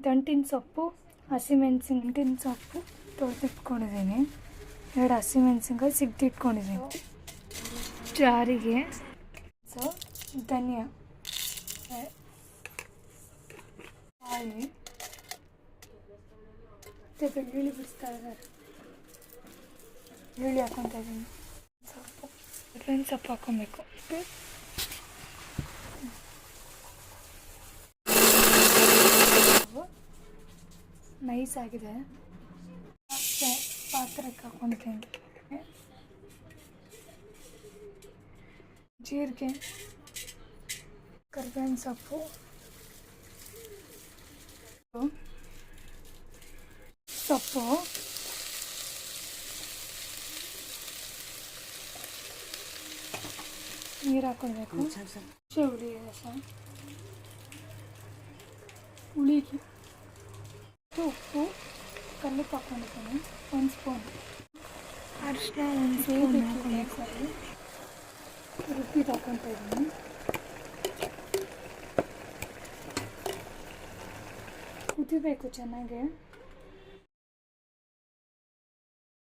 ದಂಟಿನ ಸೊಪ್ಪು, ಹಸಿಮೆಣಸಿನ ಸೊಪ್ಪು ತೊಳೆದಿಟ್ಕೊಂಡಿದ್ದೀನಿ. 2 ಹಸಿಮೆಣಸಿನ್ಕಾಯಿ ಸಿಗ್ದಿಟ್ಕೊಂಡಿದ್ದೀನಿ. ಜಾರಿಗೆ ಧನಿಯಾ, ಕಾಯಿ ಮತ್ತು ಬೆಳ್ಳುಳ್ಳಿ ಬಿಡಿಸ್ತಾ ಇದ್ದಾರೆ. ಬೆಳ್ಳುಳ್ಳಿ ಹಾಕ್ಕೊತಾ ಇದ್ದೀನಿ. ಸೊಪ್ಪು ಹಾಕ್ಕೊಬೇಕು. ನೈಸ್ ಆಗಿದೆ. ಪಾತ್ರಕ್ಕೆ ಹಾಕ್ಕೊತೀನಿ. ಜೀರಿಗೆ, ಕರಿಬೇವಿನ ಸೊಪ್ಪು, ನೀರು ಹಾಕ್ಕೊಳ್ಬೇಕು. ಹುಳಿ ರಸ, ಹುಳಿಗೆ ಉಪ್ಪು, ಕಲ್ಲುಪ್ಪು ಹಾಕ್ಕೊಂಡಿದ್ದೀನಿ. 1 ಸ್ಪೂನ್ ಅರಿಶಿನ, 1 ಸ್ಪೂನ್ ಹಾಕ್ಕೊಳ್ಬೇಕು. ರುಬ್ಬಿದ್ದು ಹಾಕ್ಕೊತಾ ಇದ್ದೀನಿ. ಕುದಿಬೇಕು ಚೆನ್ನಾಗಿ.